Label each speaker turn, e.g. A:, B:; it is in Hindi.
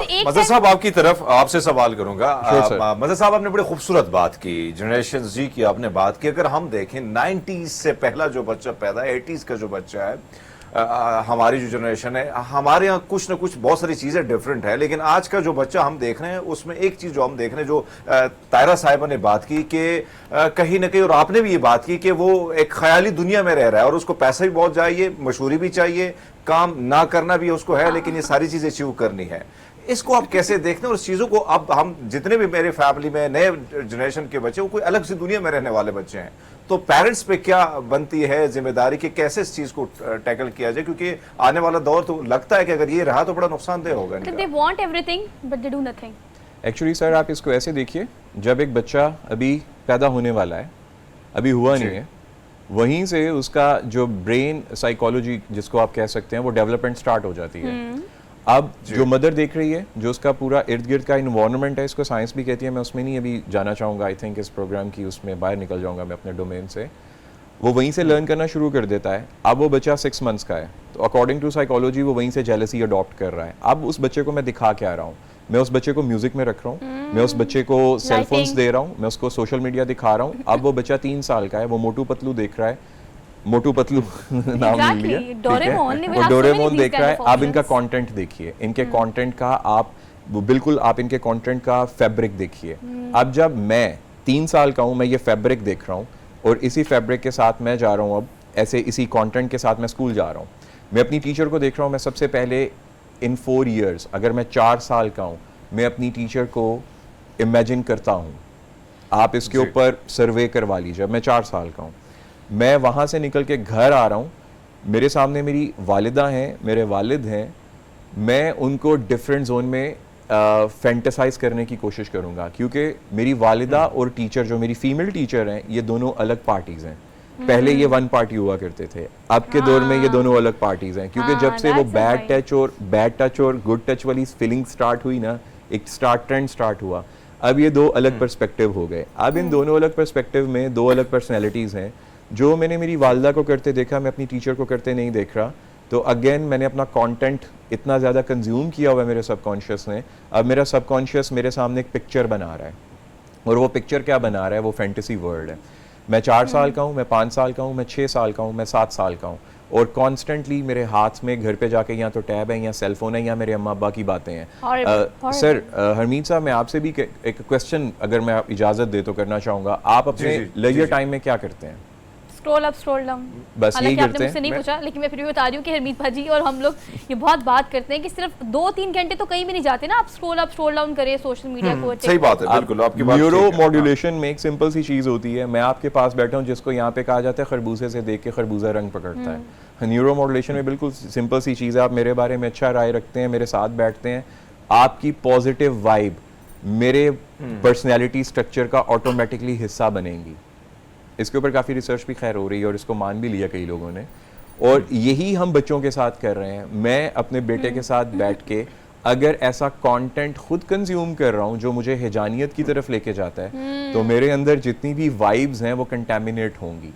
A: एक
B: मज़हर साहब आपकी तरफ आपसे सवाल करूंगा।
C: Sure,
B: मज़हर साहब आपने बड़ी खूबसूरत बात की, जनरेशन जी की आपने बात की। अगर हम देखें 90s से पहला जो बच्चा पैदा है, 80s का जो बच्चा है, हमारी जो जनरेशन है, हमारे यहाँ कुछ ना कुछ बहुत सारी चीज़ें डिफरेंट है, लेकिन आज का जो बच्चा हम देख रहे हैं उसमें एक चीज़ जो हम देख रहे हैं, जो तायरा साहिबा ने बात की कि कहीं ना कहीं, और आपने भी ये बात की कि वो एक ख्याली दुनिया में रह रहा है और उसको पैसा भी बहुत चाहिए, मशहूरी भी चाहिए, काम ना करना भी उसको है, लेकिन ये सारी चीज़ें अचीव करनी है। इसको आप कैसे देखते हैं? और इस चीज़ों को अब हम जितने भी मेरे फैमिली में नए जनरेशन के बच्चे, वो कोई अलग सी दुनिया में रहने वाले बच्चे हैं, तो पेरेंट्स पे क्या बनती है जिम्मेदारी कि कैसे इस चीज़ को टैकल किया जाए? क्योंकि आने वाला दौर तो लगता है कि अगर ये रहा तो बड़ा नुकसानदेह होगा इनका।
A: they want everything but they do nothing.
C: Actually sir आप इसको ऐसे देखिए, जब एक बच्चा अभी पैदा होने वाला है, अभी हुआ नहीं है, वहीं से उसका जो ब्रेन साइकोलॉजी जिसको आप कह सकते हैं वो डेवलपमेंट स्टार्ट हो जाती है। अब जो मदर देख रही है, जो उसका पूरा इर्द गिर्द का इन्वायरमेंट है, इसको साइंस भी कहती है, मैं उसमें नहीं अभी जाना चाहूँगा, आई थिंक इस प्रोग्राम की उसमें बाहर निकल जाऊँगा मैं अपने डोमेन से। वो वहीं से लर्न करना शुरू कर देता है। अब वो बच्चा 6 मंथ्स का है, तो अकॉर्डिंग टू साइकोलॉजी वो वहीं से जेलसी अडॉप्ट कर रहा है। अब उस बच्चे को मैं दिखा क्या रहा हूँ? मैं उस बच्चे को म्यूजिक में रख रहा हूँ, मैं उस बच्चे को सेलफोन्स दे रहा हूँ, मैं उसको सोशल मीडिया दिखा रहा हूँ। अब वो बच्चा 3 साल का है, वो मोटू पतलू देख रहा है, मोटू पतलू नाम मिल लिया, वो डोरेमोन देख रहा है। अब इनका कंटेंट देखिए, इनके कंटेंट का आप बिल्कुल आप इनके कंटेंट का फैब्रिक देखिए। अब जब मैं 3 साल का हूँ, मैं ये फैब्रिक देख रहा हूँ और इसी फैब्रिक के साथ मैं जा रहा हूँ, अब ऐसे इसी कंटेंट के साथ मैं स्कूल जा रहा हूँ। मैं अपनी टीचर को देख रहा हूँ, मैं सबसे पहले इन 4 years, अगर मैं 4 साल का हूँ, मैं अपनी टीचर को इमेजिन करता हूँ। आप इसके ऊपर सर्वे करवा लीजिए। मैं 4 साल का हूँ, मैं वहाँ से निकल के घर आ रहा हूँ, मेरे सामने मेरी वालिदा हैं, मेरे वालिद हैं, मैं उनको डिफरेंट जोन में फैंटेसाइज करने की कोशिश करूँगा, क्योंकि मेरी वालिदा और टीचर जो मेरी फीमेल टीचर हैं, ये दोनों अलग पार्टीज़ हैं। पहले ये वन पार्टी हुआ करते थे, अब के दौर में ये दोनों अलग पार्टीज हैं, क्योंकि जब से वो बैड टच और गुड टच वाली फीलिंग स्टार्ट हुई ना, एक ट्रेंड स्टार्ट हुआ। अब ये 2 अलग पर्सपेक्टिव हो गए। अब इन दोनों अलग पर्सपेक्टिव में 2 अलग पर्सनैलिटीज़ हैं। जो मैंने मेरी वालदा को करते देखा, मैं अपनी टीचर को करते नहीं देख रहा। तो अगेन मैंने अपना कंटेंट इतना ज़्यादा कंज्यूम किया हुआ है मेरे सबकॉन्शियस ने। अब मेरा सबकॉन्शियस मेरे सामने एक पिक्चर बना रहा है, और वो पिक्चर क्या बना रहा है? वो फैंटेसी वर्ल्ड है। मैं 4 साल का हूँ, मैं 5 साल का हूँ, मैं 6 साल का हूँ, मैं 7 साल का हूँ, और कॉन्स्टेंटली मेरे हाथ में घर पे जाके या तो टैब है, या सेलफोन है, या मेरे अम्मा अब्बा की बातें हैं। सर हरमीत साहब, मैं आपसे भी एक क्वेश्चन, अगर मैं आप इजाज़त दे तो करना चाहूँगा। आप अपने लेजर टाइम में क्या करते हैं?
A: स्क्रॉल अप स्क्रॉल डाउन,
C: बस यही करते हैं।
A: मुझसे नहीं पूछा, लेकिन मैं फिर भी बता रही हूँ कि हरमीत भाजी और हम लोग ये बहुत बात करते हैं कि सिर्फ 2-3 घंटे तो कहीं भी नहीं जाते ना, आप स्क्रॉल अप स्क्रॉल डाउन करें सोशल मीडिया को।
B: सही बात है, बिल्कुल आपकी बात।
C: न्यूरो मॉड्यूलेशन में एक सिंपल सी चीज़ होती है। मैं आपके पास बैठा हूँ, जिसको यहाँ पे कहा जाता है खरबूजे से देख के खरबूजा रंग पकड़ता है। न्यूरो मॉड्यूलेशन में बिल्कुल सिंपल सी चीज़ है। आप मेरे बारे में अच्छा राय रखते हैं, मेरे साथ बैठते हैं, आपकी पॉजिटिव वाइब मेरे पर्सनैलिटी स्ट्रक्चर का ऑटोमेटिकली हिस्सा बनेंगी। इसके ऊपर काफ़ी रिसर्च भी खैर हो रही है, और इसको मान भी लिया कई लोगों ने, और यही हम बच्चों के साथ कर रहे हैं। मैं अपने बेटे के साथ बैठ के अगर ऐसा कंटेंट खुद कंज्यूम कर रहा हूँ जो मुझे हिजानियत की तरफ लेके जाता है, तो मेरे अंदर जितनी भी वाइब्स हैं वो कंटेमिनेट होंगी।